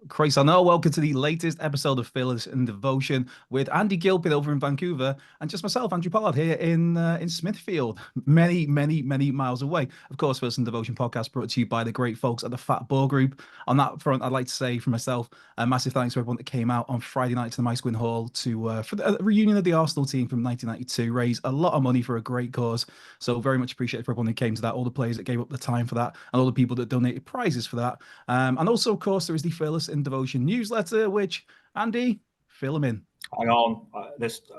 Croissant. Welcome to the latest episode of Fearless in Devotion with Andy Gilpin over in Vancouver and just myself, Andrew Pollard, here in Smithfield, many, many, many miles away. Of course, Fearless in Devotion podcast brought to you by the great folks at the Fat Ball Group. On that front, I'd like to say for myself, a massive thanks to everyone that came out on Friday night to the Mice Gwyn Hall for the reunion of the Arsenal team from 1992, raise a lot of money for a great cause. So very much appreciated for everyone who came to that, all the players that gave up the time for that, and all the people that donated prizes for that. And also, of course, there is the Fearless in Devotion newsletter, which, Andy, fill them in. Hang on,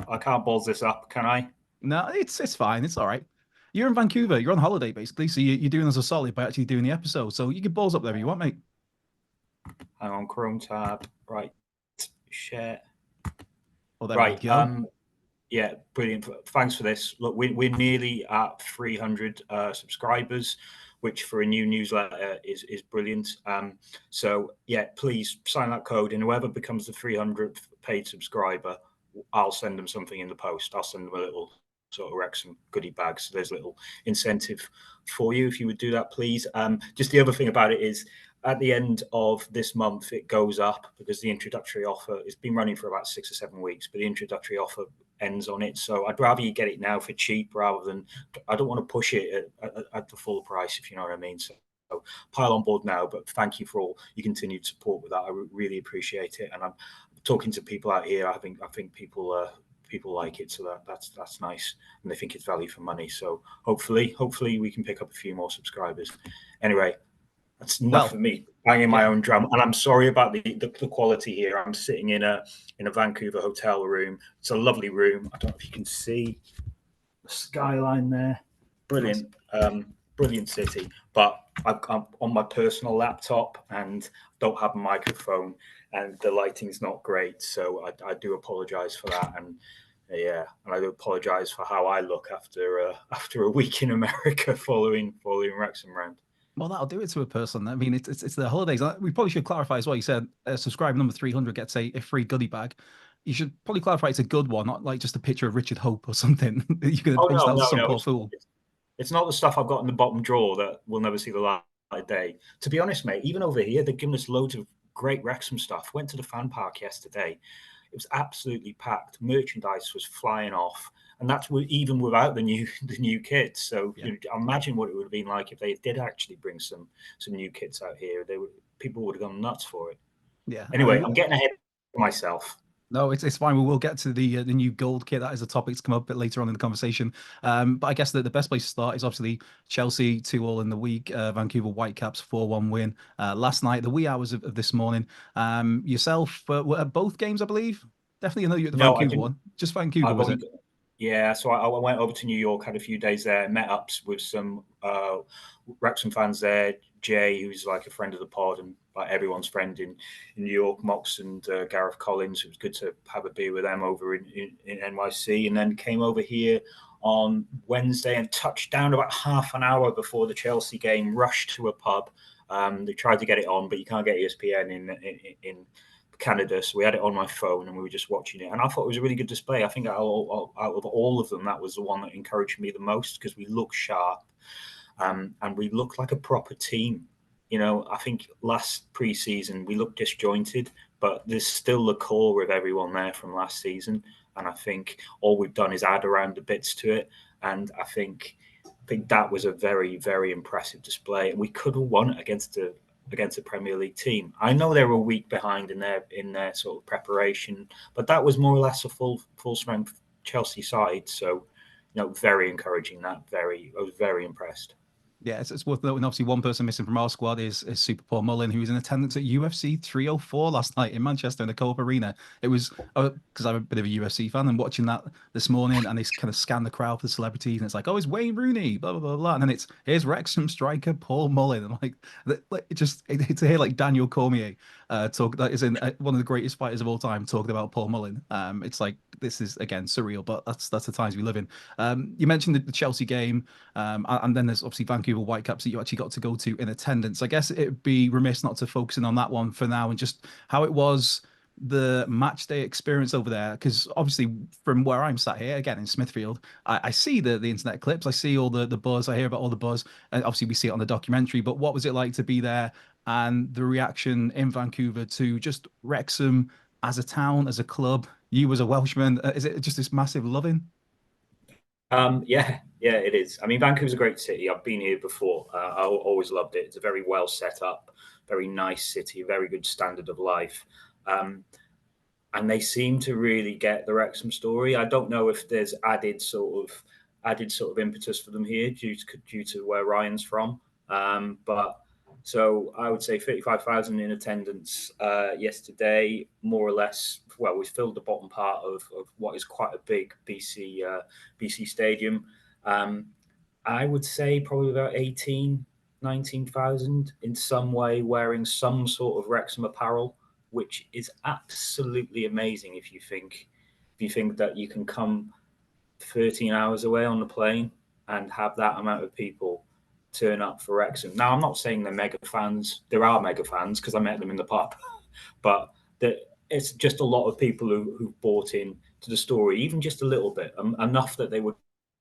I can't balls this up, can I? No, it's fine. It's all right. You're in Vancouver. You're on holiday, basically. So you're doing us a solid by actually doing the episode. So you can balls up there if you want, mate. Hang on, Chrome tab. Right. Share. Well, there we go. Yeah, brilliant. Thanks for this. Look, we're nearly at 300 subscribers, which for a new newsletter is brilliant. So yeah, please sign that code, and whoever becomes the 300th paid subscriber, I'll send them something in the post. I'll send them a little sort of Wrexham goodie bag. So there's a little incentive for you if you would do that, please. Just the other thing about it is, at the end of this month, it goes up because the introductory offer has been running for about 6 or 7 weeks, but the introductory offer ends on it. So I'd rather you get it now for cheap rather than, I don't want to push it at the full price, if you know what I mean. So pile on board now, but thank you for all your continued support with that. I really appreciate it. And I'm talking to people out here. I think people like it, so that's nice, and they think it's value for money. So hopefully we can pick up a few more subscribers. Anyway, that's enough of me banging my own drum, and I'm sorry about the quality here. I'm sitting in a Vancouver hotel room. It's a lovely room. I don't know if you can see the skyline there. Brilliant, brilliant city. But I'm on my personal laptop and don't have a microphone, and the lighting's not great. So I do apologise for that, and I do apologise for how I look after a week in America following Wrexham round. Well, that'll do it to a person. I mean, it's the holidays. We probably should clarify as well. You said subscriber number 300 gets a free goodie bag. You should probably clarify it's a good one, not like just a picture of Richard Hope or something. You can post out some poor fool. It's not the stuff I've got in the bottom drawer that will never see the light of day. To be honest, mate, even over here, they've given us loads of great Wrexham stuff. Went to the fan park yesterday. It was absolutely packed. Merchandise was flying off. And that's even without the new kits. So imagine what it would have been like if they did actually bring some new kits out here. People would have gone nuts for it. Yeah. Anyway, I'm getting ahead of myself. No, it's fine. We will get to the new gold kit. That is a topic to come up a bit later on in the conversation. But I guess the best place to start is obviously Chelsea 2-2 in the week. Vancouver Whitecaps 4-1 win last night, the wee hours of this morning. Yourself were at both games, I believe. Definitely, I know you're at the Vancouver one. Just Vancouver, was it? Yeah, so I went over to New York, had a few days there, met ups with some Wrexham fans there. Jay, who's like a friend of the pod and like everyone's friend in New York, Mox and Gareth Collins. It was good to have a beer with them over in NYC, and then came over here on Wednesday and touched down about half an hour before the Chelsea game, rushed to a pub. They tried to get it on, but you can't get ESPN in Canada, so we had it on my phone and we were just watching it, and I thought it was a really good display. I think out of all of them, that was the one that encouraged me the most because we look sharp and we look like a proper team. You know, I think last preseason we looked disjointed, but there's still the core of everyone there from last season, and I think all we've done is add around the bits to it, and I think that was a very, very impressive display, and we could have won against a Premier League team. I know they were a week behind in their sort of preparation, but that was more or less a full strength Chelsea side. So, very encouraging. I was very impressed. Yeah, it's worth noting. Obviously, one person missing from our squad is Super Paul Mullin, who was in attendance at UFC 304 last night in Manchester in the Kop Arena. It was because I'm a bit of a UFC fan, and watching that this morning, and they kind of scan the crowd for the celebrities, and it's like, oh, it's Wayne Rooney, blah blah blah blah, and then here's Wrexham striker Paul Mullin, and to hear like Daniel Cormier talk, that is one of the greatest fighters of all time, talking about Paul Mullin. It's like, this is again surreal, but that's the times we live in. You mentioned the Chelsea game, and then there's obviously Vancouver Whitecaps that you actually got to go to in attendance. I guess it'd be remiss not to focus in on that one for now and just how it was the match day experience over there, because obviously from where I'm sat here again in Smithfield, I see the internet clips, I see all the buzz, I hear about all the buzz, and obviously we see it on the documentary. But what was it like to be there and the reaction in Vancouver to just Wrexham as a town, as a club, you as a Welshman? Is it just this massive loving? Yeah, it is. I mean, Vancouver's a great city. I've been here before. I always loved it. It's a very well set up, very nice city, very good standard of life. Um, and they seem to really get the Wrexham story. I don't know if there's added sort of impetus for them here due to where Ryan's from. But so I would say 35,000 in attendance yesterday, more or less. Well, we filled the bottom part of what is quite a big BC stadium. Um, I would say probably about 18, 19,000 in some way wearing some sort of Wrexham apparel, which is absolutely amazing if you think that you can come 13 hours away on the plane and have that amount of people turn up for Wrexham. Now, I'm not saying they're mega fans. There are mega fans because I met them in the pub, but it's just a lot of people who bought in to the story, even just a little bit, enough that they would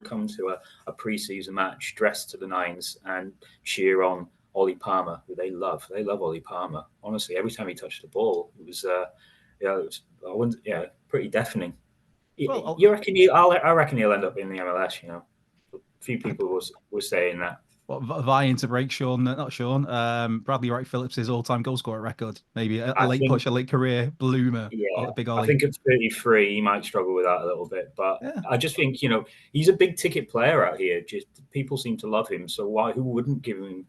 come to a preseason match dressed to the nines and cheer on Ollie Palmer, who they love. They love Ollie Palmer. Honestly, every time he touched the ball, it was, pretty deafening. Well, You reckon I reckon he'll end up in the MLS. A few people was saying that. well, vying to break Sean, not Sean, Bradley Wright Phillips' all-time goal scorer record. Maybe a I late think, push, a late career bloomer, yeah, or big I Ollie. think at 33 he might struggle with that a little bit, but Yeah, I just think he's a big ticket player out here. Just people seem to love him, so who wouldn't give him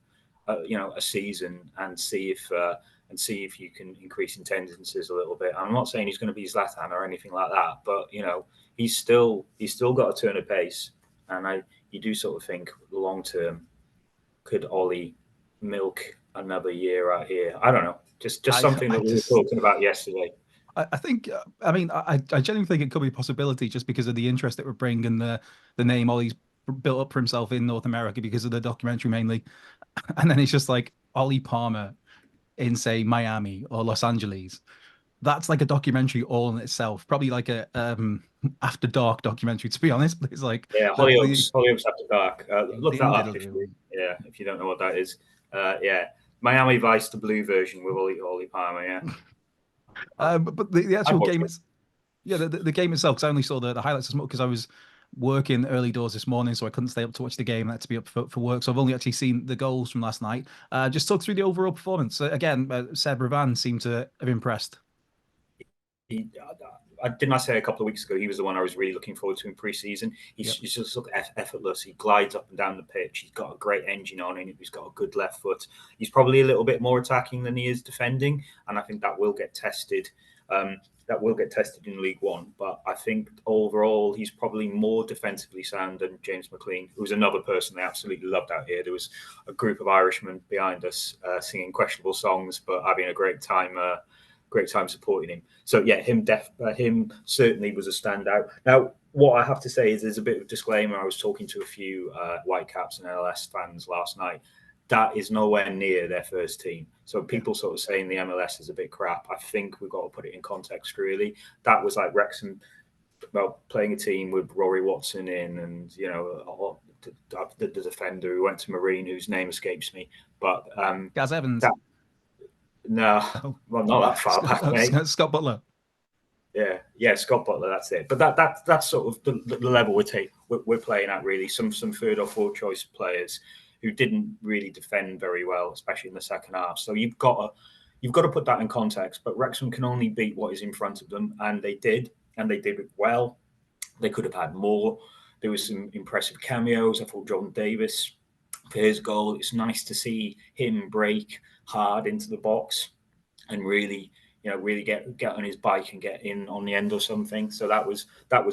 a season and see if you can increase attendances a little bit. I'm not saying he's going to be Zlatan or anything like that, but he's still got a turn of pace, and you do sort of think long term, could Ollie milk another year out here? I don't know. Just something I that we were just talking about yesterday. I think, I mean, I genuinely think it could be a possibility just because of the interest it would bring and the name Ollie's built up for himself in North America because of the documentary mainly. And then it's just like Ollie Palmer in, say, Miami or Los Angeles. That's like a documentary all in itself. Probably like a after dark documentary, to be honest. But it's like Yeah, Hollyoaks After Dark. Look that up if you don't know what that is. Yeah, Miami Vice, the blue version with Ollie Palmer. Yeah, but the I've actual watched game it. is yeah, the game itself, because I only saw the highlights as much because I was working early doors this morning, so I couldn't stay up to watch the game. I had to be up for work, so I've only actually seen the goals from last night. Just talk through the overall performance. Again, Seb Ravan seemed to have impressed. Didn't I say a couple of weeks ago he was the one I was really looking forward to in pre-season? He's Yep. just look effortless. He glides up and down the pitch. He's got a great engine on him. He's got a good left foot. He's probably a little bit more attacking than he is defending, and I think that will get tested. In League One, but I think overall he's probably more defensively sound than James McClean, who's another person they absolutely loved out here. There was a group of Irishmen behind us singing questionable songs, but having a great time supporting him. So yeah, him certainly was a standout. Now, what I have to say is there's a bit of disclaimer. I was talking to a few Whitecaps and LS fans last night. That is nowhere near their first team. So people sort of saying the MLS is a bit crap. I think we've got to put it in context, really. That was like Wrexham, playing a team with Rory Watson in and, the defender who went to Marine, whose name escapes me. But Gaz Evans. that, no, Oh. well, not that far back, mate. Scott Butler. Yeah, Scott Butler. That's it. But that's sort of the level we're playing at, really. Some third or fourth choice players who didn't really defend very well, especially in the second half. So you've got to put that in context. But Wrexham can only beat what is in front of them, and they did it well. They could have had more. There was some impressive cameos. I thought Jordan Davis for his goal. It's nice to see him break hard into the box and really get on his bike and get in on the end or something. So that was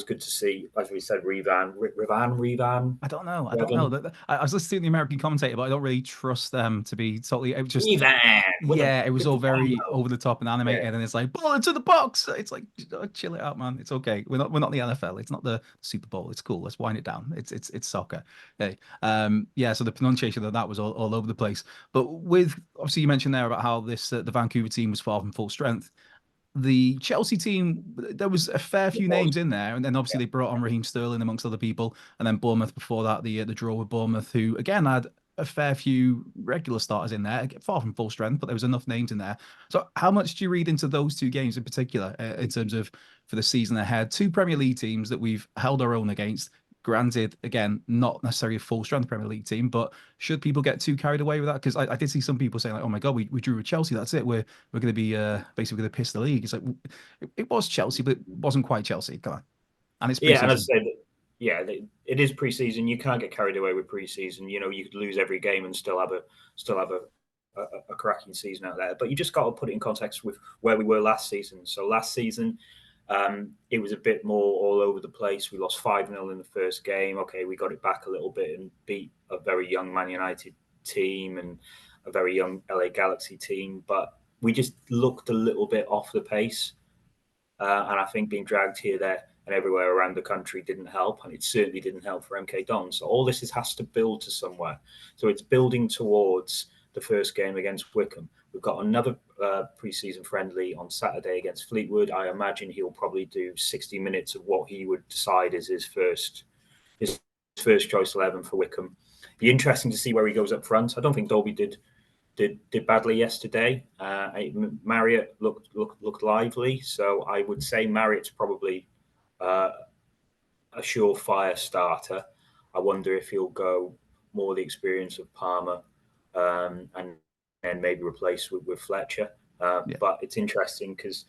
good to see. As we said, Revan. I don't know. I was listening to the American commentator, but I don't really trust them to be totally. It was just Revan. yeah, it was With all the very combo. over the top and animated, Yeah. and it's like ball into the box. It's like chill it out, man. It's okay. We're not the NFL. It's not the Super Bowl. It's cool. Let's wind it down. It's soccer. Hey, yeah. So the pronunciation of that was all over the place. But with obviously you mentioned there about how this the Vancouver team was far from full strength. The Chelsea team, there was a fair few names in there, and then obviously they brought on Raheem Sterling amongst other people, and then Bournemouth before that, the draw with Bournemouth, who again had a fair few regular starters in there, far from full strength, but there was enough names in there. So how much do you read into those two games in particular in terms of for the season ahead? Two Premier League teams that we've held our own against. Granted, again, not necessarily a full strength Premier League team, but should people get too carried away with that? Because I did see some people saying like, "Oh my God, we drew with Chelsea. That's it. We're going to be basically going to piss the league." It's like it was Chelsea, but it wasn't quite Chelsea. Come on, and it's Yeah, and preseason. I'd say that, yeah, it is preseason. You can't get carried away with preseason. You know, you could lose every game and still have a cracking season out there. But you just got to put it in context with where we were last season. So last season, it was a bit more all over the place. We lost 5-0 in the first game. Okay, we got it back a little bit and beat a very young Man United team and a very young LA Galaxy team. But we just looked a little bit off the pace. And I think being dragged here, there, and everywhere around the country didn't help. And it certainly didn't help for MK Dons. So all this has to build to somewhere. So it's building towards the first game against Wycombe. We've got another pre-season friendly on Saturday against Fleetwood. I imagine he'll probably do 60 minutes of what he would decide is his first choice 11 for Wycombe. Be interesting to see where he goes up front. I don't think Dolby did badly yesterday. Marriott looked lively, so I would say Marriott's probably a surefire starter. I wonder if he'll go more the experience of Palmer and maybe replace with Fletcher. But it's interesting because,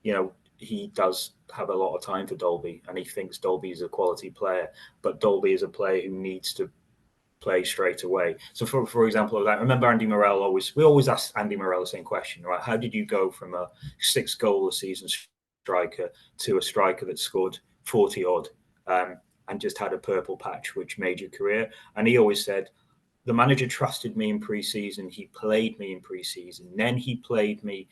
you know, he does have a lot of time for Dolby, and he thinks Dolby is a quality player, but Dolby is a player who needs to play straight away. So for example, I remember Andy Morel we always ask Andy Morel the same question, right? How did you go from a 6-goal a season striker to a striker that scored 40 odd and just had a purple patch which made your career? And he always said, the manager trusted me in pre-season, he played me in pre-season, then he played me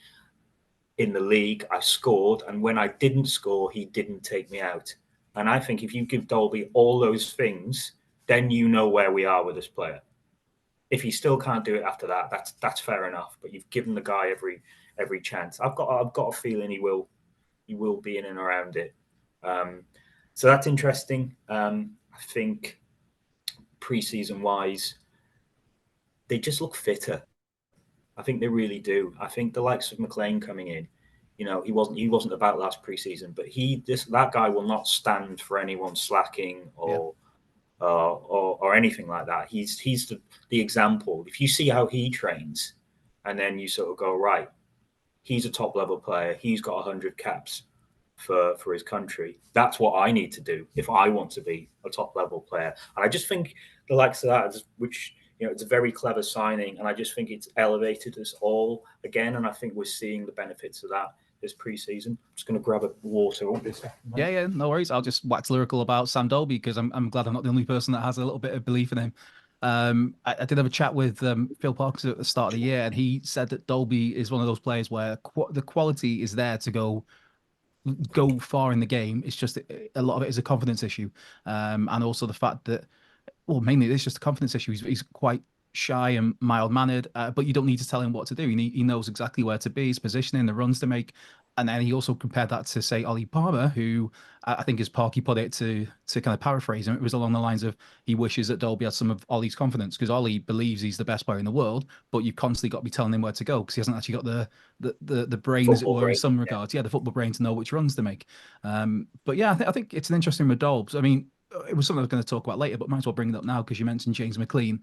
in the league, I scored, and when I didn't score, he didn't take me out. And I think if you give Dolby all those things, then you know where we are with this player. If he still can't do it after that, that's fair enough. But you've given the guy every chance. I've got a feeling he will be in and around it. So that's interesting. I think preseason wise, they just look fitter. I think they really do. I think the likes of McClean coming in, you know, he wasn't about last preseason, but that guy will not stand for anyone slacking or anything like that. He's the example. If you see how he trains, and then you sort of go, right, he's a top level player. He's got 100 caps for his country. That's what I need to do if I want to be a top level player. And I just think the likes of that, which, you know, it's a very clever signing, and I just think it's elevated us all again. And I think we're seeing the benefits of that this preseason. I'm just going to grab a water. Yeah, no worries. I'll just wax lyrical about Sam Dolby because I'm glad I'm not the only person that has a little bit of belief in him. I did have a chat with Phil Parks at the start of the year, and he said that Dolby is one of those players where the quality is there to go far in the game. It's just a lot of it is a confidence issue, and also the fact that, well, mainly it's just a confidence issue. He's quite shy and mild-mannered, but you don't need to tell him what to do. He knows exactly where to be, his positioning, the runs to make. And then he also compared that to, say, Ollie Palmer, who I think, as Parky put it, to kind of paraphrase him, it was along the lines of he wishes that Dolby had some of Ollie's confidence, because Ollie believes he's the best player in the world, but you've constantly got to be telling him where to go because he hasn't actually got the brain, as it were, in some regards. Yeah, the football brain to know which runs to make. But yeah, I think it's an interesting with Dolbs. I mean, it was something I was going to talk about later, but might as well bring it up now because you mentioned James McClean.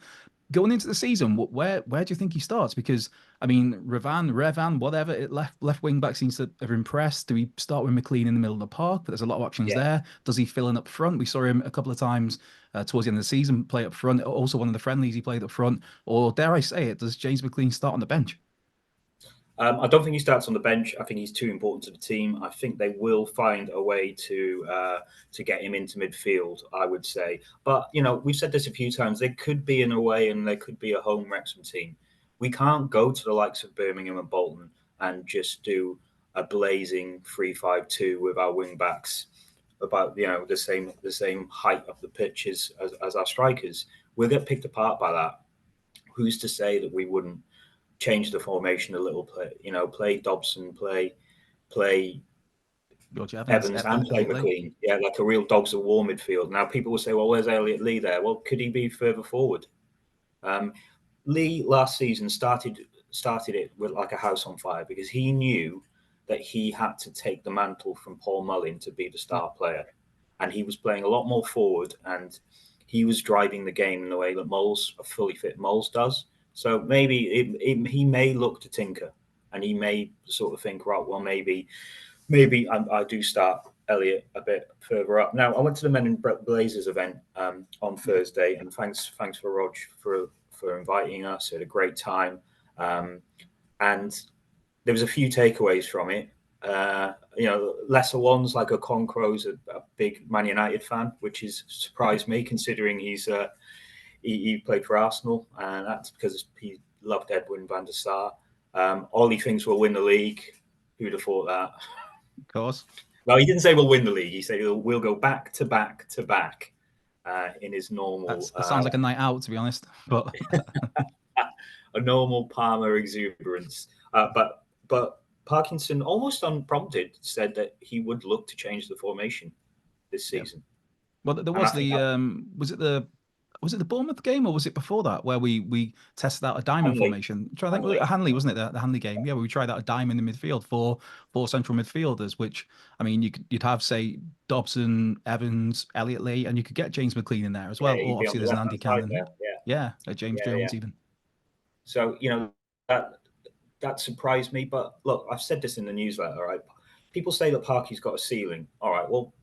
Going into the season, where do you think he starts? Because, I mean, Revan, whatever, left wing back seems to have impressed. Do we start with McClean in the middle of the park? But there's a lot of options there. Does he fill in up front? We saw him a couple of times towards the end of the season play up front. Also, one of the friendlies he played up front. Or dare I say it, does James McClean start on the bench? I don't think he starts on the bench. I think he's too important to the team. I think they will find a way to get him into midfield, I would say. But, you know, we've said this a few times. There could be an away and there could be a home Wrexham team. We can't go to the likes of Birmingham and Bolton and just do a blazing 3-5-2 with our wing backs about, you know, the same height of the pitch as our strikers. We'll get picked apart by that. Who's to say that we wouldn't change the formation a little, play Dobson, play Evans and play McClean. Yeah, like a real dogs of war midfield. Now people will say, well, where's Elliot Lee there? Well, could he be further forward? Lee last season started it with like a house on fire because he knew that he had to take the mantle from Paul Mullin to be the star player, and he was playing a lot more forward, and he was driving the game in the way that a fully fit Moles does. So maybe he may look to tinker, and he may sort of think, right, well, maybe I do start Elliot a bit further up. Now, I went to the Men in Blazers event on Thursday, and thanks for Rog for inviting us. We had a great time, and there was a few takeaways from it. Lesser ones like Okonkwo's a big Man United fan, which has surprised me considering he played for Arsenal, and that's because he loved Edwin van der Sar. Ollie thinks we'll win the league. Who'd have thought that? Of course. Well, he didn't say we'll win the league. He said we'll go back to back to back in his normal. That sounds like a night out, to be honest. But a normal Palmer exuberance. But Parkinson, almost unprompted, said that he would look to change the formation this season. Well, there was was it the Bournemouth game or was it before that where we tested out a diamond formation? I think Hanley, wasn't it? The Hanley game, yeah, where we tried out a diamond in midfield for four central midfielders. Which I mean, you'd have say Dobson, Evans, Elliot Lee, and you could get James McClean in there as well. Or obviously there's an Andy Cannon, James Jones even. So that surprised me. But look, I've said this in the newsletter. Right, people say that Parky's got a ceiling. All right, well,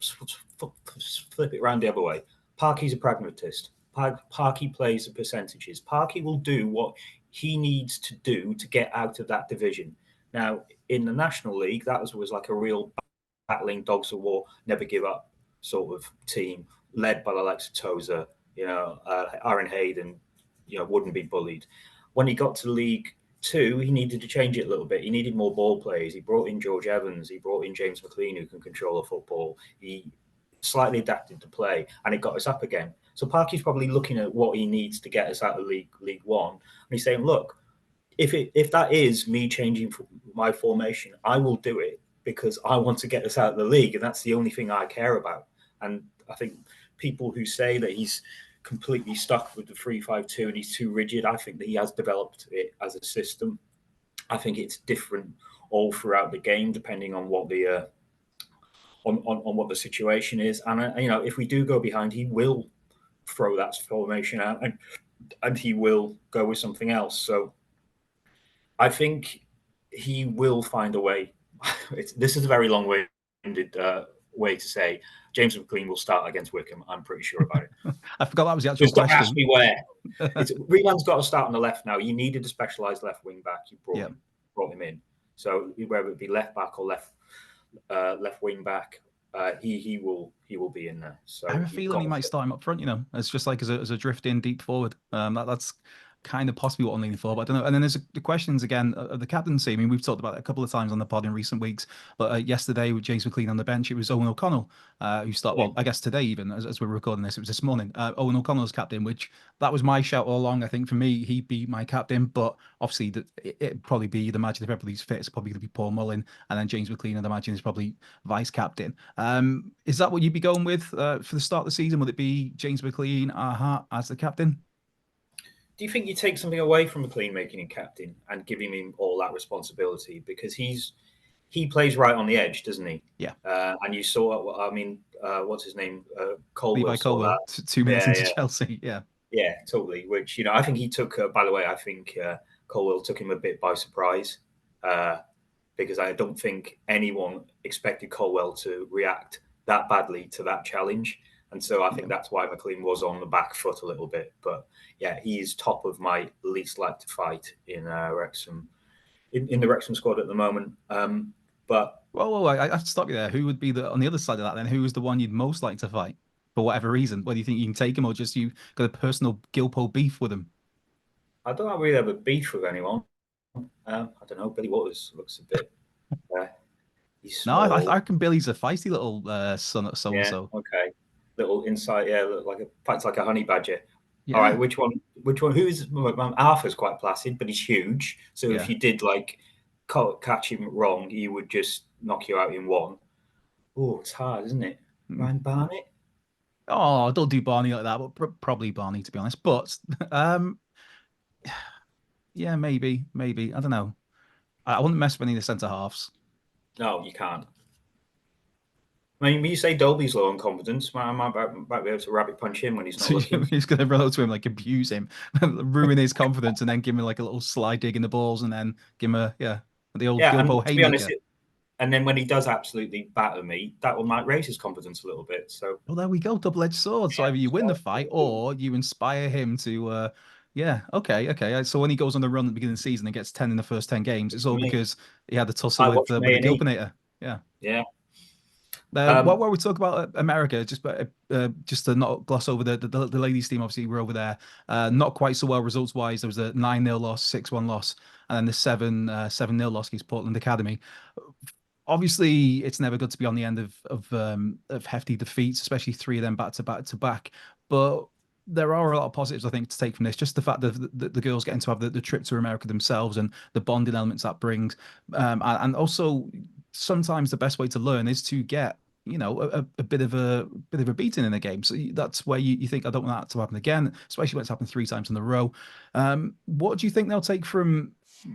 flip it around the other way. Parky's a pragmatist. Parky plays the percentages. Parky will do what he needs to do to get out of that division. Now, in the National League, that was like a real battling dogs of war, never give up sort of team, led by the likes of Tozer, Aaron Hayden, wouldn't be bullied. When he got to League Two, he needed to change it a little bit. He needed more ball players. He brought in George Evans. He brought in James McClean, who can control a football. He slightly adapted to play, and it got us up again. So Parky's probably looking at what he needs to get us out of League One, and he's saying, "Look, if that is me changing my formation, I will do it because I want to get us out of the league, and that's the only thing I care about." And I think people who say that he's completely stuck with the 3-5-2 and he's too rigid, I think that he has developed it as a system. I think it's different all throughout the game depending on what the on what the situation is. And if we do go behind, he will throw that formation out and he will go with something else. So I think he will find a way. This is a very long-winded way to say James McClean will start against Wycombe. I'm pretty sure about it. I forgot that was the actual Just question. Don't ask me where. Reland's got to start on the left now. You needed a specialised left wing back. You brought him in. So whether it be left back or left wing back, he will be in there. So I have a feeling he might start him up front. It's just like as a drift in deep forward. That's kind of possibly what I'm leaning for, but I don't know. And then there's the questions again of the captaincy. I mean, we've talked about it a couple of times on the pod in recent weeks, but yesterday with James McClean on the bench, it was Owen O'Connell who started. Well, I guess today even as we're recording this, it was this morning. Owen O'Connell's captain, which that was my shout all along. I think for me, he'd be my captain, but obviously it'd probably be, you'd imagine if everybody's fit, it's probably going to be Paul Mullin, and then James McClean, I'd imagine, is probably vice captain. Is that what you'd be going with for the start of the season? Would it be James McClean as the captain? Do you think you take something away from McClean making him captain and giving him all that responsibility? Because he plays right on the edge, doesn't he? Yeah. And you saw, what's his name? Colwell. Levi Colwell, 2 minutes into Chelsea. Yeah. Yeah, totally. Which, I think he took, by the way, I think Colwell took him a bit by surprise because I don't think anyone expected Colwell to react that badly to that challenge. And so I think that's why McClean was on the back foot a little bit. But yeah, he is top of my least like to fight in Wrexham, in the Wrexham squad at the moment. But whoa, I have to stop you there. Who would be on the other side of that then? Who is the one you'd most like to fight for whatever reason? Whether you think you can take him or just you got a personal Gilpo beef with him? I don't really have a beef with anyone. I don't know. Billy Waters looks a bit. He's small. No, I reckon Billy's a feisty little son at so and so. Okay. Little insight, fights like a honey badger. Yeah. All right, which one? Who's Arthur's quite placid, but he's huge. So if you did catch him wrong, he would just knock you out in one. Oh, it's hard, isn't it? Ryan Barnett. Oh, don't do Barney like that, but probably Barney to be honest. But Yeah, maybe. I don't know. I wouldn't mess with any of the centre halves. No, you can't. I mean, when you say Dolby's low on confidence, I might be able to rabbit punch him when he's not So looking. he's going to run up to him, like abuse him, ruin his confidence, and then give him like a little slide dig in the balls, and then give him the old Yeah, and Gilbo to be honest, haymaker. and then when he does absolutely batter me, that might raise his confidence a little bit. So Well, there we go, double-edged sword. So yeah, either you win the fight or you inspire him to. Yeah, okay. So when he goes on the run at the beginning of the season and gets 10 in the first 10 games, it's for all me, because he had the tussle I watch with the A&E. Gilpinator. Yeah. Yeah. While we talk about America, just to not gloss over the ladies' team, obviously we're over there. Not quite so well results wise. There was a 9-0 loss, 6-1 loss, and then the 7-0 loss against Portland Academy. Obviously, it's never good to be on the end of hefty defeats, especially three of them back to back to back. But there are a lot of positives, I think, to take from this. Just the fact that the girls getting to have the trip to America themselves and the bonding elements that brings, and also sometimes the best way to learn is to get a bit of a beating in a game. So that's where you think I don't want that to happen again, especially when it's happened 3 times in a row. What do you think they'll take from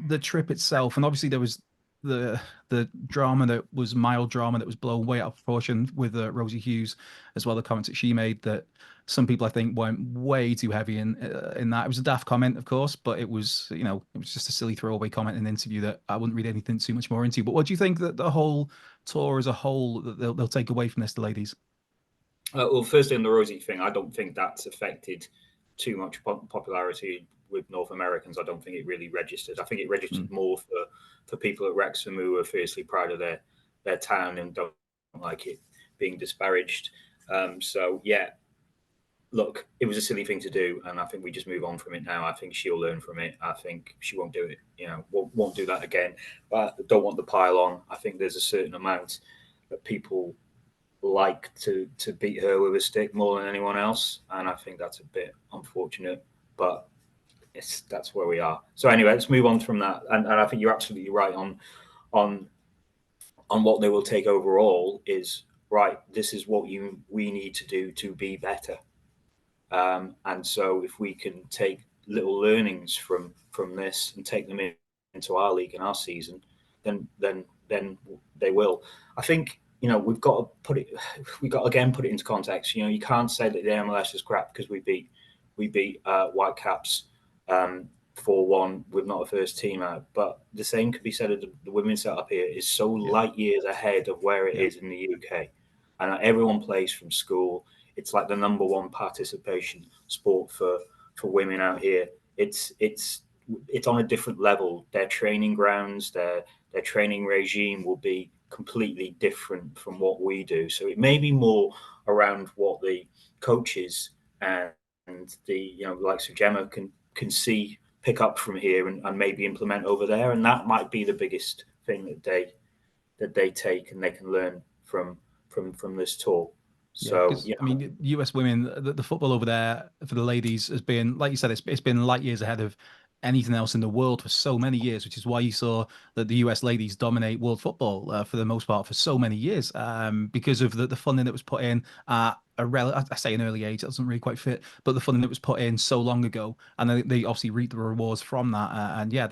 the trip itself? And obviously there was the drama that was mild drama that was blown way out of proportion with Rosie Hughes as well. The comments that she made that some people I think went way too heavy in that. It was a daft comment, of course, but it was it was just a silly throwaway comment in an interview that I wouldn't read anything too much more into. But what do you think that the whole tour as a whole that they'll take away from this, the ladies? Well, firstly, on the Rosie thing, I don't think that's affected too much popularity with North Americans. I don't think it really registered. I think it registered more for people at Wrexham who are fiercely proud of their town and don't like it being disparaged. So yeah, look, it was a silly thing to do, and I think we just move on from it now. I think she'll learn from it. I think she won't do it. Won't do that again. But I don't want the pile on. I think there's a certain amount that people like to beat her with a stick more than anyone else, and I think that's a bit unfortunate. But that's where we are. So anyway, let's move on from that. And I think you're absolutely right on what they will take overall is right. This is what we need to do to be better. And so if we can take little learnings from this and take them into our league and our season, then they will. I think we've got to put it put it into context. You can't say that the MLS is crap because we beat Whitecaps 4-1 with not a first team out. But the same could be said of the women's setup here is so light years ahead of where it is in the UK, and everyone plays from school. It's like the number one participation sport for women out here. It's on a different level. Their training grounds, their training regime will be completely different from what we do. So it may be more around what the coaches and the likes of Gemma can see, pick up from here and maybe implement over there. And that might be the biggest thing that they take and they can learn from this tour. Yeah, So because I mean, US women, the football over there for the ladies has been, like you said, it's been light years ahead of anything else in the world for so many years, which is why you saw that the US ladies dominate world football for the most part for so many years, because of the funding that was put in at I say an early age, that doesn't really quite fit, but the funding that was put in so long ago, and they obviously reap the rewards from that, and yeah,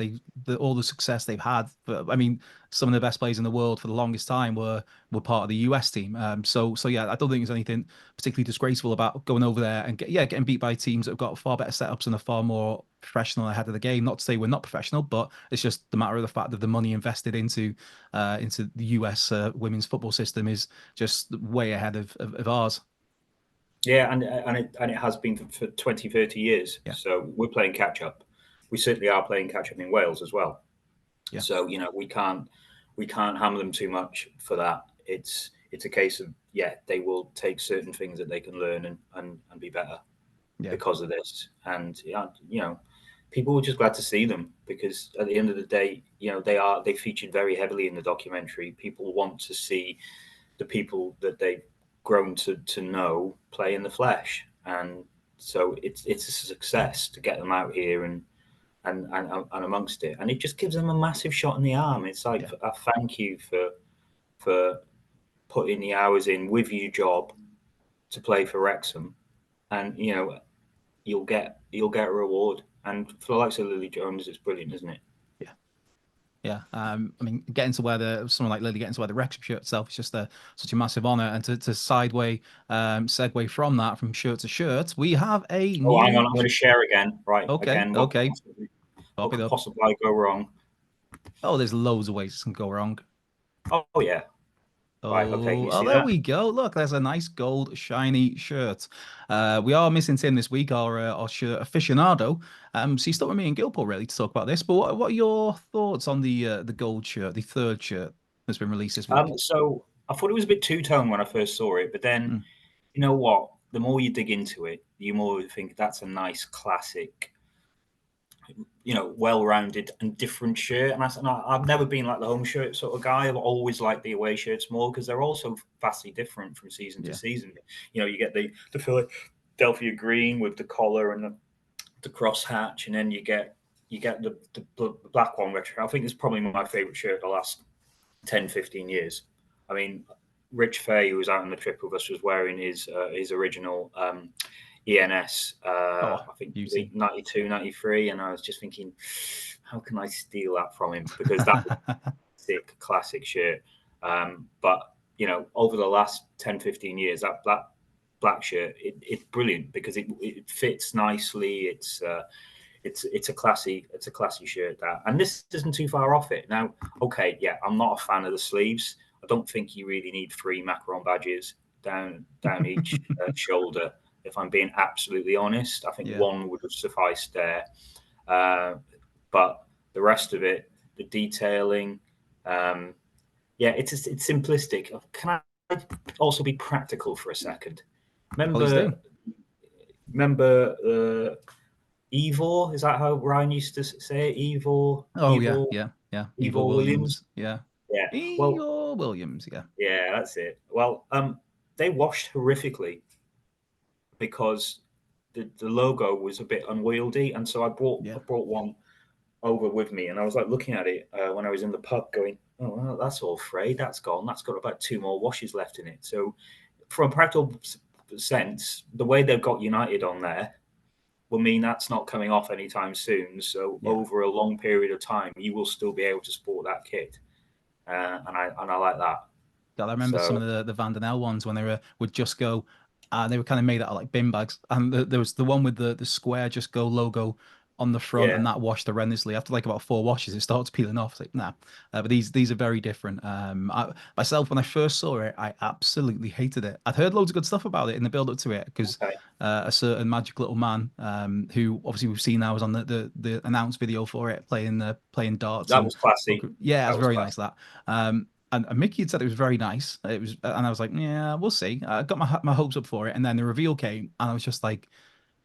all the success they've had. I mean, some of the best players in the world for the longest time were part of the US team. So yeah, I don't think there's anything particularly disgraceful about going over there and getting beat by teams that have got far better setups and are far more professional ahead of the game. Not to say we're not professional, but it's just the matter of the fact that the money invested into the US women's football system is just way ahead of ours. yeah, and it has been for 20, 30 years. Yeah, So we're playing catch up. We certainly are playing catch up in Wales as well. yeah, So we can't hammer them too much for that. It's a case of they will take certain things that they can learn and be better yeah. because of this. And people were just glad to see them because at the end of the day, they featured very heavily in the documentary. People want to see the people that they've grown to know play in the flesh, and so it's a success to get them out here and amongst it, and it just gives them a massive shot in the arm. It's like a thank you for putting the hours in with your job to play for Wrexham, and you'll get a reward. And for the likes of Lily Jones, it's brilliant, isn't it? Yeah. Yeah, I mean, getting to wear someone like Lily getting to wear the Wrexham shirt itself is just such a massive honor. And to segue from that, from shirt to shirt, we have a Oh, hang on, new. I'm going to share again. Right, Okay, again, okay, what pop it could up. possibly go wrong? Oh, there's loads of ways it can go wrong. Oh yeah, right, okay, Oh, you oh, see there that? we go. Look, there's a nice gold shiny shirt. We are missing Tim this week, our shirt aficionado. So you stuck with me and Gilport really to talk about this. But what are your thoughts on the gold shirt, the third shirt that's been released this week? So I thought it was a bit two-tone when I first saw it, but then Mm, you know what? The more you dig into it, the more you think that's a nice classic, well-rounded and different shirt. And I've never been like the home shirt sort of guy. I've always liked the away shirts more because they're also vastly different from season to yeah. season. You get the Philadelphia green with the collar and the crosshatch, and then you get the black one, which I think is probably my favorite shirt of the last 10, 15 years. I mean, Rich Fay, who was out on the trip with us, was wearing his original ENS, Oh, I think beauty. 92, 93. And I was just thinking, how can I steal that from him? Because that was a sick, classic shirt. But, over the last 10, 15 years, that black shirt, it's brilliant because it fits nicely. It's a classy shirt, that, and this isn't too far off it. Now, okay, yeah, I'm not a fan of the sleeves. I don't think you really need 3 macaron badges down each shoulder. If I'm being absolutely honest, I think Yeah. one would have sufficed there. Uh, but the rest of it, the detailing, yeah, it's simplistic. Can I also be practical for a second? Please do. Remember Ivor, is that how Ryan used to say it? Ivor, Oh yeah, Ivor, yeah, yeah. Evo Ivor Williams. Williams. Yeah. Yeah. Well, Evo Williams. Yeah. yeah, that's it. Well, they washed horrifically because the logo was a bit unwieldy, and so Yeah. I brought one over with me, and I was like looking at it when I was in the pub, going, "Oh, well, that's all frayed. That's gone. That's got about 2 more washes left in it." So, from a practical sense, the way they've got United on there will mean that's not coming off anytime soon. So Yeah. over a long period of time, you will still be able to sport that kit, and I like that. God, I remember some So of the Van den El ones when they would just go, they were kind of made out of like bin bags, and there was the one with the square just go logo on the front, yeah, and that washed horrendously. After like about 4 washes, it starts peeling off. It's like nah, but these are very different. Myself, when I first saw it, I absolutely hated it. I'd heard loads of good stuff about it in the build up to it because okay, a certain magic little man, who obviously we've seen now was on the announced video for it, playing darts that and was classy. yeah, it was That was very nice classy. that. And Mickey had said it was very nice. It was, and I was like, yeah, we'll see. I got my hopes up for it, and then the reveal came, and I was just like,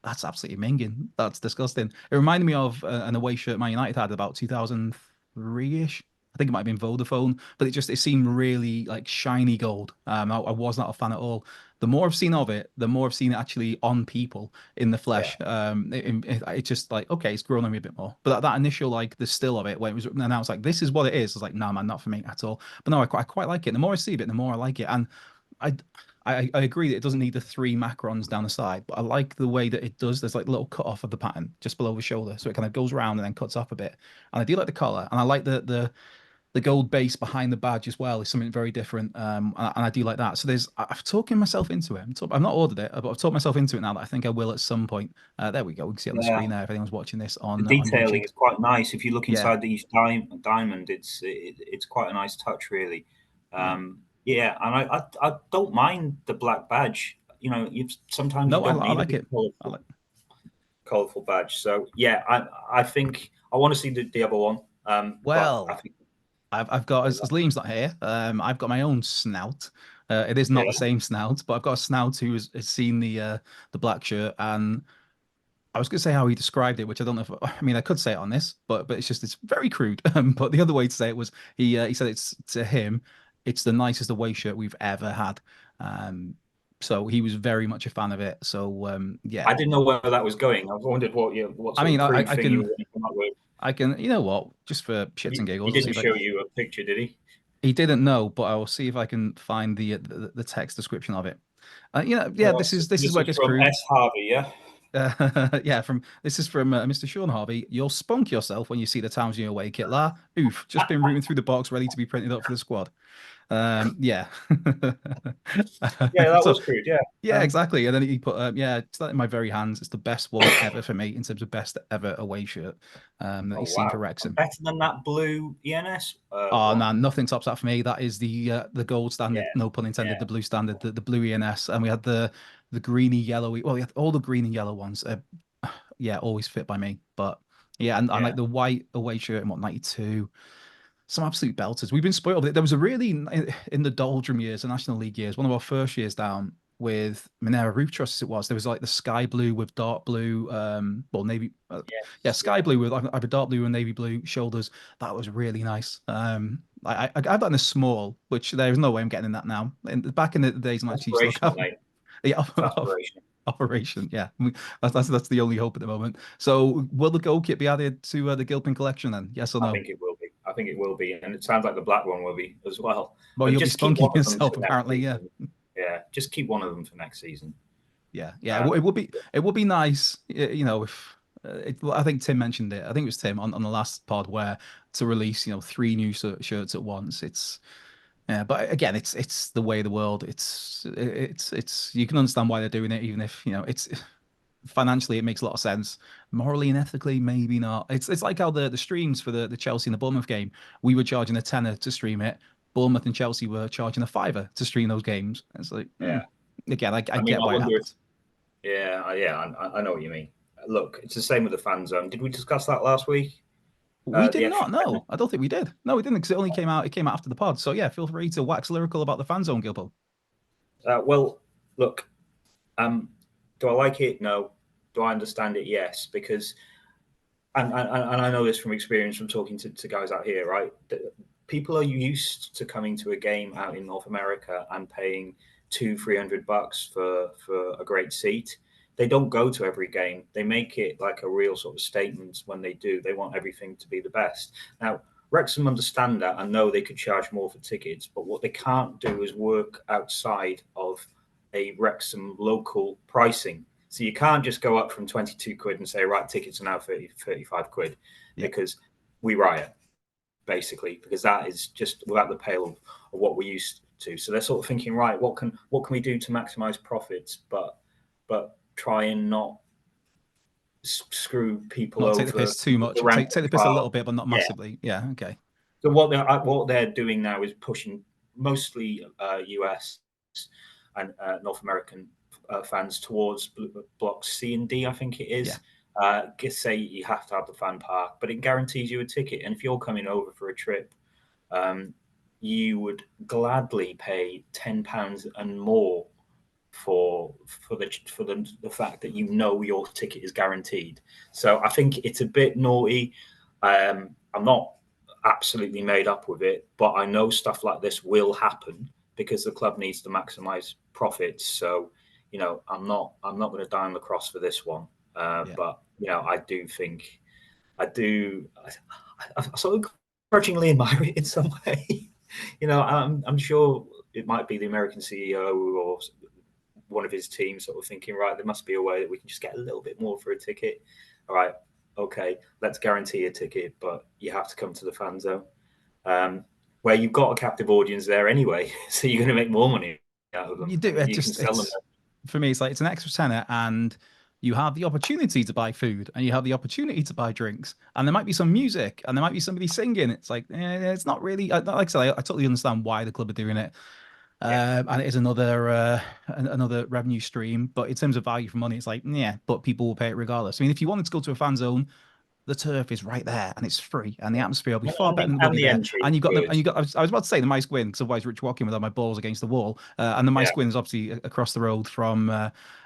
that's absolutely minging. That's disgusting. It reminded me of an away shirt Man United had about 2003-ish. I think it might have been Vodafone, but it seemed really like shiny gold. I was not a fan at all. The more I've seen of it, the more I've seen it actually on people in the Yeah, flesh. It's just like, okay, it's grown on me a bit more. But that initial like the still of it when it was announced like this is what it is. I was like, no man, not for me at all. But no, I quite like it. The more I see it, the more I like it. And I I agree that it doesn't need the 3 macrons down the side, but I like the way that it does. There's like a little cut off of the pattern just below the shoulder, so it kind of goes around and then cuts off a bit. And I do like the collar, and I like the gold base behind the badge as well. Is something very different, and I do like that. So I've talking myself into it. I've not ordered it, but I've talked myself into it now that I think I will at some point. There we go. We can see it on the yeah. screen there if anyone's watching this The on detailing YouTube. is quite nice. If you look Yeah, inside the diamond, it's quite a nice touch, really. yeah. Yeah, and I don't mind the black badge. Sometimes you No, don't I need a like big it. I like. colourful badge. So yeah, I think I want to see the other one. But I Well, think I've got as Liam's not here. I've got my own snout. It is not yeah, the same snout, but I've got a snout who has seen the black shirt, and I was going to say how he described it, which I don't know if I mean I could say it on this, but it's very crude. But the other way to say it was he said it's to him, it's the nicest away shirt we've ever had. Um, so he was very much a fan of it. So yeah, I didn't know where that was going. I wondered what I sort mean of crude I thing you were can going to come up with. you know what, just for shits and He giggles, I'll see didn't if I show you a picture, did he? he didn't know, but I will see if I can find the text description of it. Yeah, Oh, this is this where it is gets from crude. S. Harvey, yeah. Yeah, from this is from Mr. Sean Harvey. You'll spunk yourself when you see the Towns New away kit, la. Oof, just been rooting through the box, ready to be printed up for the squad. Yeah. Yeah, that So was good. Yeah. yeah, exactly. And then he put, yeah, it's that in my very hands. It's the best one ever for me in terms of best ever away shirt that Oh he's seen wow, for Wrexham. better than that blue ENS Oh one. man, nothing tops that for me. That is the gold standard, Yeah, no pun intended, yeah, the blue standard, the blue ENS, and we had the greeny yellowy. Well, we had all the green and yellow ones. Yeah, always fit by me. But yeah, and yeah, like the white away shirt in what 92, some absolute belters. We've been spoiled with it. There was a really in the doldrum years, the National League years, one of our first years down with Monera Roof Trusses. It was there was like the sky blue with dark blue, well navy, yeah, yes, sky yeah. blue with like a dark blue and navy blue shoulders. That was really nice. I had that in a small, which there is no way I'm getting in that now. Back in the days when I actually used to look Aspirational, up, mate. yeah, It's aspirational. Operation, yeah. That's the only hope at the moment. So, will the goal kit be added to the Gilpin collection then? Yes or I no? think it will be. I think it will be, and it sounds like the black one will be as well. Well, But you'll be just keep spunking one of them yourself for next apparently. Yeah, season. Yeah, just keep one of them for next season. yeah, yeah. Um, It would be nice, if I think Tim mentioned it. I think it was Tim on the last pod where to release, three new shirts at once. It's yeah, but again, it's the way of the world. It's you can understand why they're doing it, even if it's financially it makes a lot of sense. Morally and ethically, maybe not. It's like how the streams for the Chelsea and the Bournemouth game, we were charging a tenner to stream it. Bournemouth and Chelsea were charging a fiver to stream those games. It's like, yeah, again, I I mean, get I why it wonder if happens. I know what you mean. Look, it's the same with the fan zone. Did we discuss that last week? We did The extra not. tenner. No, I don't think we did. No, we didn't because it only came out. It came out after the pod. So yeah, feel free to wax lyrical about the fan zone, Gilpo. Well, look, um, do I like it? No. Do I understand it? Yes, because and I know this from experience from talking to guys out here, right? People are used to coming to a game out in North America and paying $200-300 for a great seat. They don't go to every game. They make it like a real sort of statement when they do. They want everything to be the best. Now, Wrexham understand that and know they could charge more for tickets, but what they can't do is work outside of a Wrexham local pricing. So you can't just go up from 22 quid and say, right, tickets are now 35 quid Yeah. because we riot, basically, because that is just without the pale of what we're used to. So they're sort of thinking, right, what can we do to maximize profits, but try and not screw people Not take the over piss too with much. the rank Take and the piss a file. little bit, but not Yeah. massively. Yeah. Okay. So what they're doing now is pushing mostly US and North American fans towards blocks C and D, I think it Yeah. is. Say you have to have the fan park, but it guarantees you a ticket. And if you're coming over for a trip, you would gladly pay £10 and more for the fact that your ticket is guaranteed. So I think it's a bit naughty. I'm not absolutely made up with it, but I know stuff like this will happen because the club needs to maximize profits. So, I'm not going to die on the cross for this one. Yeah. But I do think I do. I sort of grudgingly admire it in some way. I'm sure it might be the American CEO or one of his team sort of thinking, right, there must be a way that we can just get a little bit more for a ticket. All right, okay, let's guarantee a ticket, but you have to come to the fan zone, where you've got a captive audience there anyway, so you're going to make more money out of them. You do I mean, it you can just sell them. it's for me, it's like it's an extra tenner and you have the opportunity to buy food and you have the opportunity to buy drinks and there might be some music and there might be somebody singing. It's like it's not really like I said, I totally understand why the club are doing it. Yeah, And it is another revenue stream, but in terms of value for money, it's like yeah, but people will pay it regardless. I mean, if you wanted to go to a fan zone, the turf is right there and it's free and the atmosphere will be far better than it will and be the there. entry And is you got the good. and you got I was about to say the Mice Gwyn because otherwise Rich Walking without my balls against the wall. And the Mice Yeah, Gwyn is obviously across the road from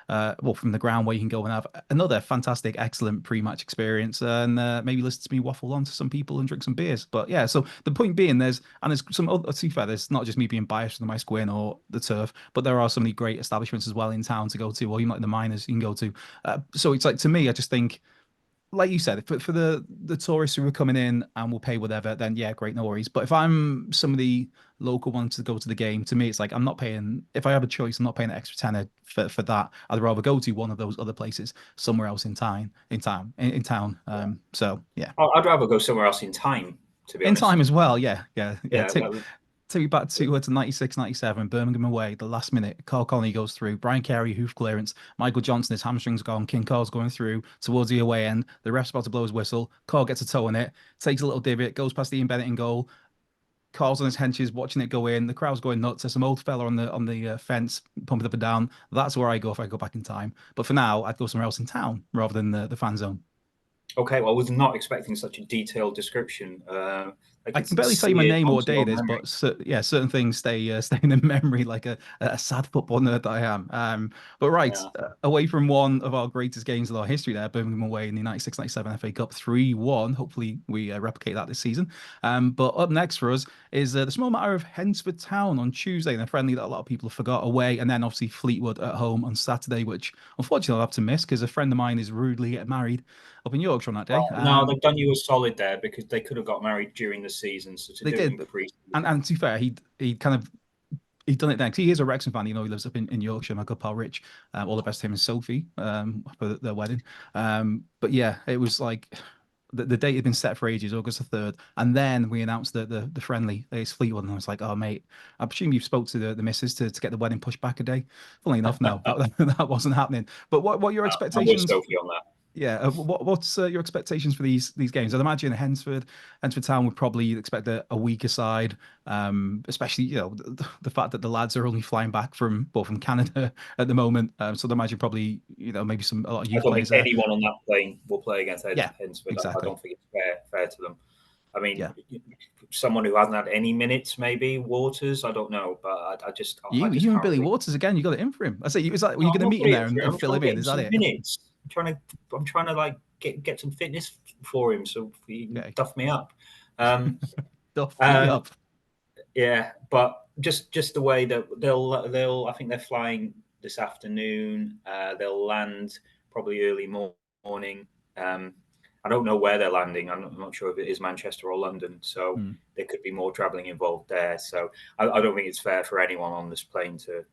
from the ground where you can go and have another fantastic, excellent pre-match experience and maybe listen to me waffle on to some people and drink some beers. But yeah, so the point being there's some other to be fair, there's not just me being biased for the Mice Gwyn or the turf, but there are so many great establishments as well in town to go to, or even like the miners you can go to. So it's like to me, I just think like you said, for the tourists who are coming in and will pay whatever, then yeah, great, no worries. But if I'm somebody local wanting to go to the game, to me, it's like I'm not paying. If I have a choice, I'm not paying an extra tenner for that. I'd rather go to one of those other places somewhere else in town. So yeah, I'd rather go somewhere else in time, to be in time honest. as well. Yeah. Yeah, Take me back to 96, 97, Birmingham away, the last minute. Carl Connolly goes through, Brian Carey, hoof clearance, Michael Johnson, his hamstring's gone, King Carl's going through towards the away end. The ref's about to blow his whistle. Carl gets a toe in it, takes a little divot, goes past Ian Bennett in goal. Carl's on his henches watching it go in. The crowd's going nuts. There's some old fella on the fence pumping up and down. That's where I go if I go back in time. But for now, I'd go somewhere else in town rather than the fan zone. okay, well, I was not expecting such a detailed description. I I could can barely tell you my see it name or what onto day your it is, memory. but yeah, certain things stay in the memory like a sad football nerd that I am. But right, Yeah. away from one of our greatest games of our history there, Birmingham away in the 96-97 FA Cup 3-1. Hopefully we replicate that this season. But up next for us is the small matter of Hensford Town on Tuesday, and a friendly that a lot of people forgot away, and then obviously Fleetwood at home on Saturday, which unfortunately I'll have to miss because a friend of mine is rudely getting married up in Yorkshire on that day. No, they've done you a solid there because they could have got married during the season. So to They do it did, in pre-season, and to be fair, he kind of he's done it then. 'Cause he is a Wrexham fan. You know, he lives up in Yorkshire. My good pal Rich. All the best to him and Sophie for their wedding. But yeah, it was like the date had been set for ages, August the 3rd, and then we announced that the friendly is Fleetwood, and I was like, oh mate, I presume you spoke to the missus to get the wedding pushed back a day. Funnily enough, no, that wasn't happening. But what are your I'm with expectations? Sophie on that. Yeah, what's your expectations for these games? I'd imagine Hensford Town would probably expect a weaker side, especially the fact that the lads are only flying back from Canada at the moment. So I'd imagine probably maybe a lot of I youth don't think players there. anyone on that plane will play against Yeah, Hensford. I exactly. don't think it's fair to them. I mean, Yeah, someone who hasn't had any minutes, maybe Waters. I don't know, but I just you and can't Billy really. Waters again. You got it in for him. I say, is that were No, you I'm going to not meet him putting it there for him. and I'm fill trying him to get in? him Is that some it? minutes. I'm trying to like get some fitness for him so he can Okay, duff me up. Um, duff me uh, up. yeah, but just the way that they'll I think they're flying this afternoon. They'll land probably early morning. Um, I don't know where they're landing. I'm not sure if it is Manchester or London. So Hmm. there could be more travelling involved there. So I don't think it's fair for anyone on this plane to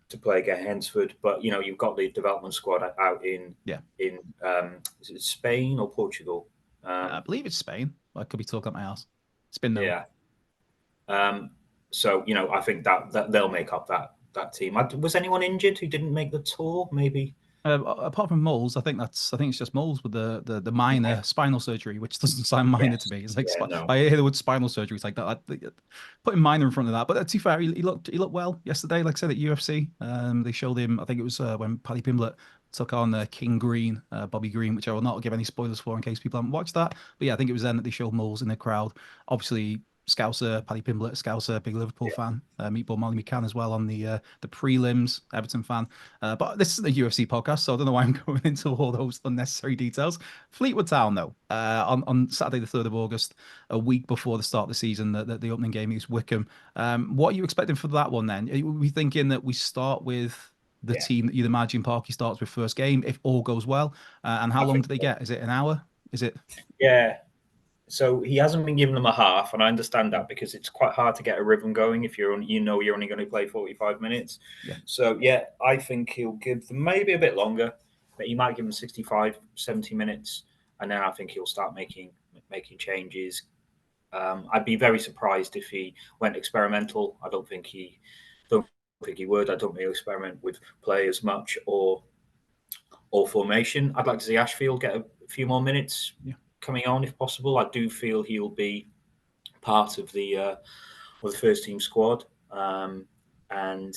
to play against Hensford. But you've got the development squad out Yeah, in is it Spain or Portugal? I Um, believe it's Spain. I could be talking about my ass. It's been known. yeah. So I think that they'll make up that team. Was anyone injured who didn't make the tour? Maybe. Apart from Moles, I think it's just Moles with the minor Okay. spinal surgery, which doesn't sound minor to Yes. me. It's like Yeah. No. I hear the word spinal surgery, it's like that. Putting minor in front of that, but to be fair, he looked well yesterday. Like I said at UFC, they showed him. I think it was when Paddy Pimblett took on King Green, Bobby Green, which I will not give any spoilers for in case people haven't watched that. But yeah, I think it was then that they showed Moles in the crowd. Obviously, Scouser, Paddy Pimblett, Scouser, big Liverpool Yeah. fan, Meatball Molly McCann as well on the prelims, Everton fan. But this is a UFC podcast, so I don't know why I'm going into all those unnecessary details. Fleetwood Town, though, on Saturday, the 3rd of August, a week before the start of the season, the opening game is Wickham. What are you expecting for that one then? Are we thinking that we start with the Yeah. team that you'd imagine Parky starts with first game, if all goes well? And how I long think do they so. get? Is it an hour? Is it? Yeah. So he hasn't been given them a half, and I understand that because it's quite hard to get a rhythm going if you're only going to play 45 minutes. Yeah. So yeah, I think he'll give them maybe a bit longer, but he might give them 65, 70 minutes, and then I think he'll start making changes. I'd be very surprised if he went experimental. Don't think he would. I don't think he'll experiment with players much or formation. I'd like to see Ashfield get a few more minutes Yeah. coming on if possible. I do feel he'll be part of the first team squad, and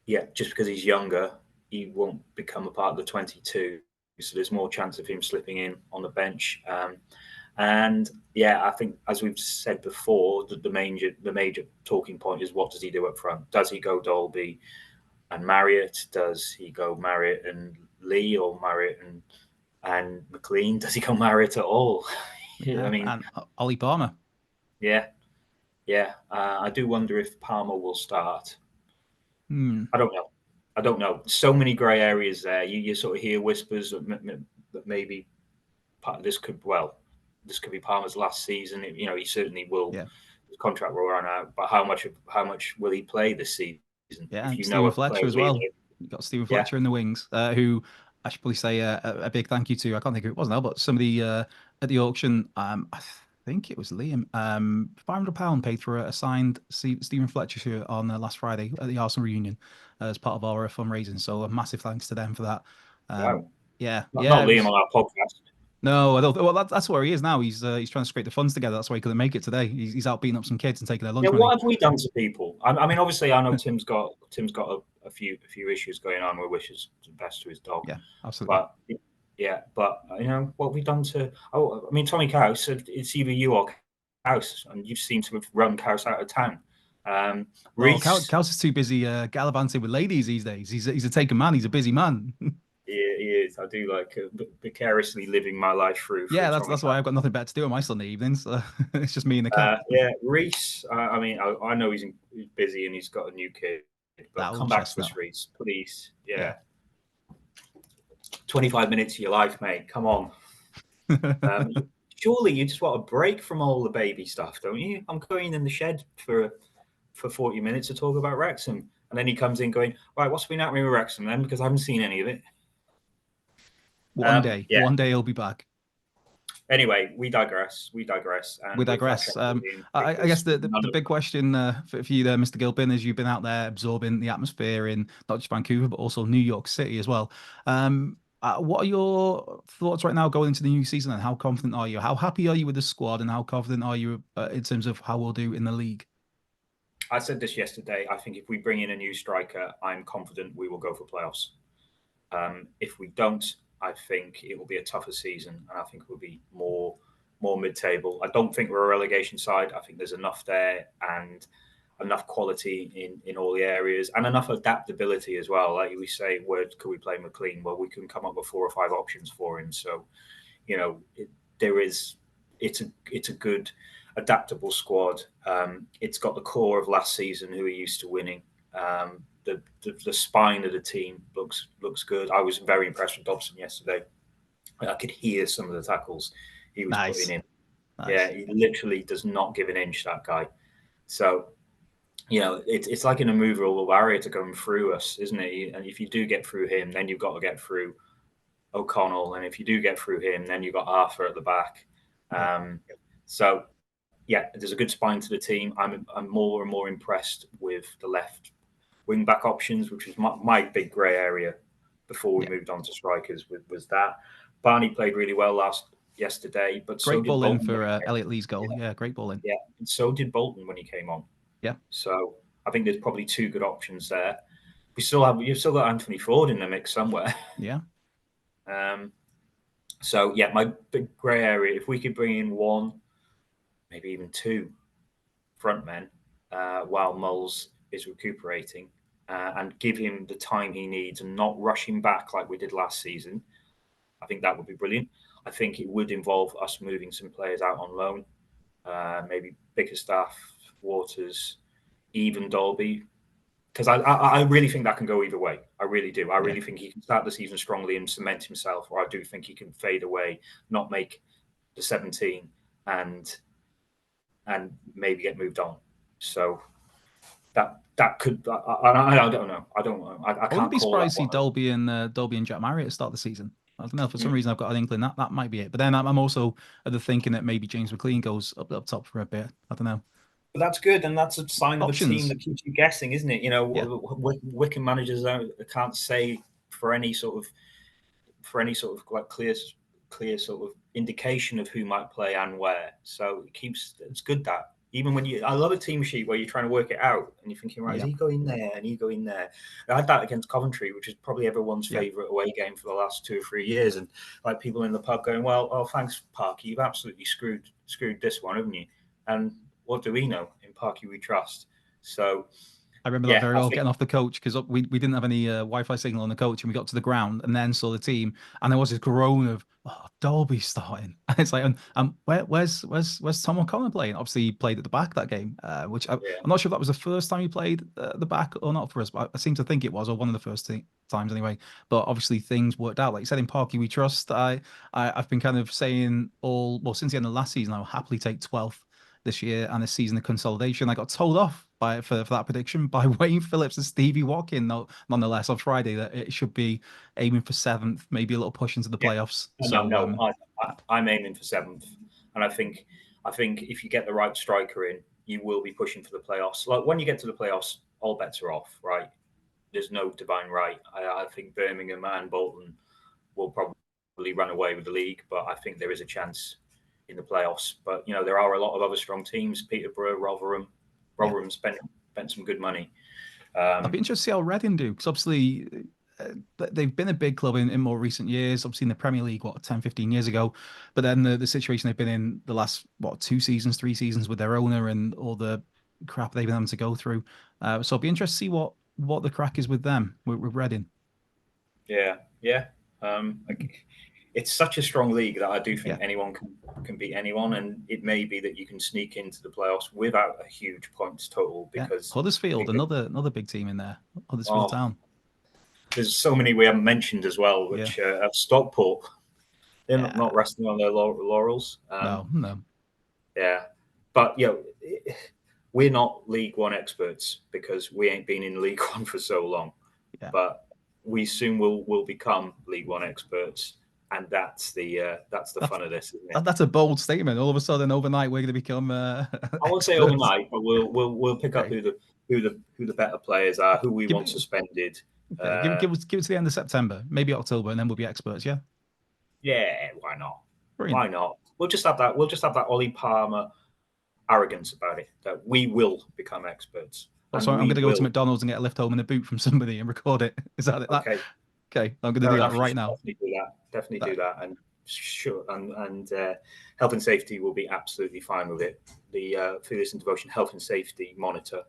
yeah, just because he's younger, he won't become a part of the 22. So there's more chance of him slipping in on the bench. And yeah, I think as we've said before, the major talking point is what does he do up front? Does he go Dolby and Marriott? Does he go Marriott and Lee or Marriott and McClean? Does he go Marriott at all? I Yeah. mean, And Ollie Palmer. yeah, yeah. I do wonder if Palmer will start. Hmm. I don't know. So many grey areas there. You sort of hear whispers of that maybe this could be Palmer's last season. He certainly will. Yeah. His contract will run out, but how much will he play this season? Yeah, If Stephen a Fletcher player as well. You got Stephen Fletcher in the wings, who I should probably say a big thank you to. I can't think who it was now, but somebody at the auction. I think it was Liam. £500 paid for a signed Stephen Fletcher shirt on last Friday at the Arsenal reunion as part of our fundraising. So a massive thanks to them for that. Wow. Yeah, not Liam on our podcast. No, I don't. Well, that's where he is now. He's trying to scrape the funds together. That's why he couldn't make it today. He's out beating up some kids and taking their lunch money. What have we done to people? I mean, obviously, I know Tim's got a few issues going on. We wishes the best to his dog. Yeah, absolutely. But what have we done to? Oh, I mean, Tommy Couse. It's either you or Couse, and you seem to have run Couse out of town. Couse is too busy gallivanting with ladies these days. He's a taken man. He's a busy man. He is. I do like vicariously living my life through. Yeah, that's why I've got nothing better to do on my Sunday evenings. It's just me and the cat. Reese. I mean, I know he's busy and he's got a new kid. But come back to us, Reese, please. Yeah. 25 minutes of your life, mate. Come on. Surely you just want a break from all the baby stuff, don't you? I'm going in the shed for 40 minutes to talk about Wrexham. And then he comes in going, right, what's been happening with Wrexham then? Because I haven't seen any of it. One day he'll be back. Anyway, we digress. And I guess the big question for you there, Mr. Gilpin, is you've been out there absorbing the atmosphere in not just Vancouver, but also New York City as well. What are your thoughts right now going into the new season, and how confident are you? How happy are you with the squad, and how confident are you in terms of how we'll do in the league? I said this yesterday. I think if we bring in a new striker, I'm confident we will go for playoffs. If we don't, I think it will be a tougher season, and I think we'll be more mid-table. I don't think we're a relegation side. I think there's enough there and enough quality in all the areas and enough adaptability as well. Like we say, where could we play McClean? Well, we can come up with 4 or 5 options for him. So, it's a good, adaptable squad. It's got the core of last season who are used to winning. The spine of the team looks good. I was very impressed with Dobson yesterday. I could hear some of the tackles he was putting in. Nice. Yeah, he literally does not give an inch, that guy. So, it's like an immovable barrier to going through us, isn't it? And if you do get through him, then you've got to get through O'Connell. And if you do get through him, then you've got Arthur at the back. So, yeah, there's a good spine to the team. I'm more and more impressed with the left wing back options, which was my big grey area before we moved on to strikers. Was that Barney played really well yesterday, but great ball in for Elliot Lee's goal. Yeah, great ball in. Yeah, and so did Bolton when he came on. Yeah. So I think there's probably 2 good options there. You've still got Anthony Ford in the mix somewhere. Yeah. So yeah, my big grey area. If we could bring in 1, maybe even 2 front men while Moles is recuperating. And give him the time he needs and not rush him back like we did last season. I think that would be brilliant. I think it would involve us moving some players out on loan, maybe Bickerstaff, Waters, even Dolby, because I really think that can go either way. I really do. I really think he can start the season strongly and cement himself, or I do think he can fade away, not make the 17, and maybe get moved on. So that could. I don't know. I can't. I wouldn't be surprised to see Dolby and Jack Marriott start the season. I don't know. For some reason, I've got an inkling that might be it. But then I'm also of the thinking that maybe James McClean goes up top for a bit. I don't know. But that's good, and that's a sign of a team that keeps you guessing, isn't it? Wickham managers can't say for any sort of like clear sort of indication of who might play and where. So it's good that. Even when I love a team sheet where you're trying to work it out and you're thinking, right, is he going there and he going there? I had that against Coventry, which is probably everyone's favourite away game for the last 2 or 3 years. And like people in the pub going, well, thanks, Parky, you've absolutely screwed this one, haven't you? And what do we know? In Parky we trust. So I remember that very well, getting off the coach, because we didn't have any Wi-Fi signal on the coach, and we got to the ground and then saw the team, and there was this groan of, Dolby starting. And it's like, where's Tom O'Connor playing? Obviously, he played at the back that game, which I'm not sure if that was the first time he played the back or not for us, but I seem to think it was, or one of the first times anyway. But obviously, things worked out. Like you said, in Parky we trust. I've been kind of saying since the end of last season, I'll happily take 12th this year and a season of consolidation. I got told off for that prediction by Wayne Phillips and Stevie Watkin, nonetheless, on Friday, that it should be aiming for 7th, maybe a little push into the playoffs. I'm aiming for 7th, and I think if you get the right striker in, you will be pushing for the playoffs. Like when you get to the playoffs, all bets are off, right? There's no divine right. I think Birmingham and Bolton will probably run away with the league, but I think there is a chance in the playoffs. But there are a lot of other strong teams: Peterborough, Rotherham. Rotherham spent some good money. I'd be interested to see how Reading do, because obviously they've been a big club in more recent years, obviously in the Premier League, 10, 15 years ago. But then the situation they've been in the last, 2 seasons, 3 seasons with their owner and all the crap they've been having to go through. So I'd be interested to see what the crack is with them, with Reading. Yeah. It's such a strong league that I do think anyone can beat anyone, and it may be that you can sneak into the playoffs without a huge points total, because Huddersfield, another big team in there, Huddersfield Town. There's so many we haven't mentioned as well, which have Stockport. They're not resting on their laurels. No. Yeah, but we're not League One experts because we ain't been in League One for so long. Yeah. But we soon will become League One experts. And that's the fun of this, isn't it? That's a bold statement. All of a sudden, overnight, we're going to become. I won't say overnight, but we'll pick up who the better players are, who we want suspended. Okay. Give us to the end of September, maybe October, and then we'll be experts. Yeah. Yeah. Why not? Brilliant. Why not? We'll just have that. We'll just have that Ollie Palmer arrogance about it, that we will become experts. So I'm going to go to McDonald's and get a lift home in a boot from somebody and record it. Is that it? Okay. Okay, I'm going to do that right now. Definitely do that, and sure, and health and safety will be absolutely fine with it. The Fearless and Devotion health and safety monitor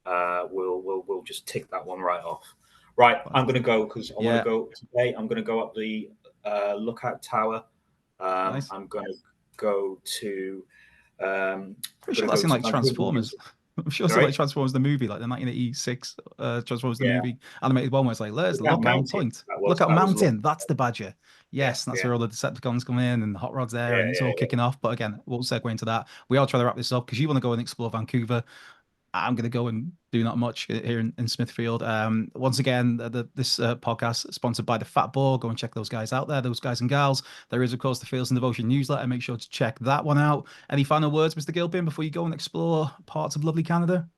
will just tick that one right off. Right, I'm going to go because I want to go today. I'm going to go up the lookout tower. Nice. I'm going to go to. Pretty sure that's in like Transformers. I'm sure it's like Transformers the movie, like the 1986 Transformers the movie animated one, where it's like, there's the lookout point. Lookout Mountain, that's the Badger. Yes, that's where all the Decepticons come in and the Hot Rod's there, and it's all kicking off. But again, we'll segue into that. We are trying to wrap this up because you want to go and explore Vancouver. I'm going to go and do not much here in Smithfield. Once again, this podcast is sponsored by the Fat Boar. Go and check those guys out there, those guys and gals. There is, of course, the Fearless and Devotion newsletter. Make sure to check that one out. Any final words, Mr. Gilpin, before you go and explore parts of lovely Canada?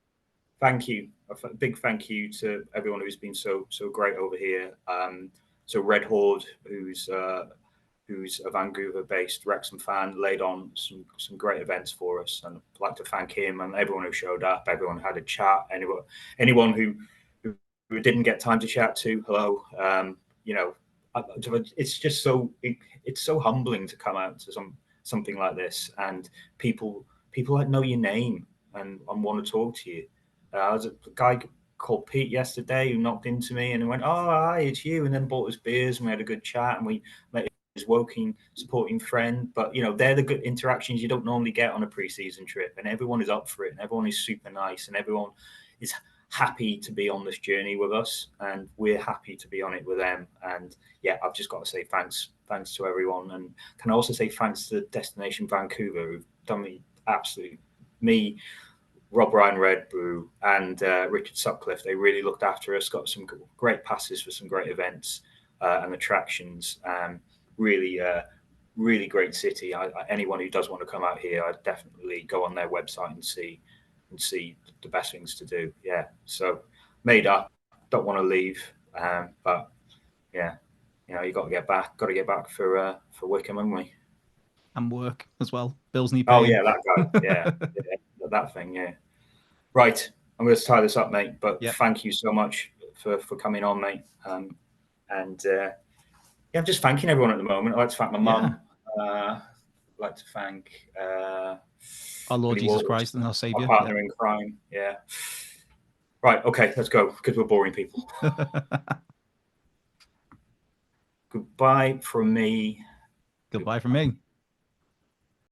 Thank you. A big thank you to everyone who's been so great over here. So Red Horde, who's a Vancouver-based Wrexham fan, laid on some great events for us, and I'd like to thank him and everyone who showed up, everyone who had a chat, anyone who didn't get time to chat to. Hello, it's just it's so humbling to come out to something like this, and people that know your name and want to talk to you. I was a guy called Pete yesterday who knocked into me and went, "Oh, hi, it's you," and then bought us beers and we had a good chat and we met his Woking supporting friend. But they're the good interactions you don't normally get on a preseason trip, and everyone is up for it and everyone is super nice and everyone is happy to be on this journey with us, and we're happy to be on it with them. And I've just got to say thanks to everyone, and can I also say thanks to Destination Vancouver, who've done me, Rob Ryan Red Brew and Richard Sutcliffe. They really looked after us, got some great passes for some great events and attractions. Really great city. Anyone who does want to come out here, I'd definitely go on their website and see the best things to do. Yeah, so made up, don't want to leave, but you got to get back. Got to get back for Wickham, haven't we? And work as well. Bills need paying. Oh yeah, that guy. Yeah, that thing. Yeah. Right, I'm going to tie this up, mate. But thank you so much for coming on, mate. I'm just thanking everyone at the moment. I'd like to thank my mum. I'd like to thank our Lord Jesus Christ and our Savior, our partner in crime. Yeah. Right. Okay. Let's go because we're boring people. Goodbye from me. Goodbye from me.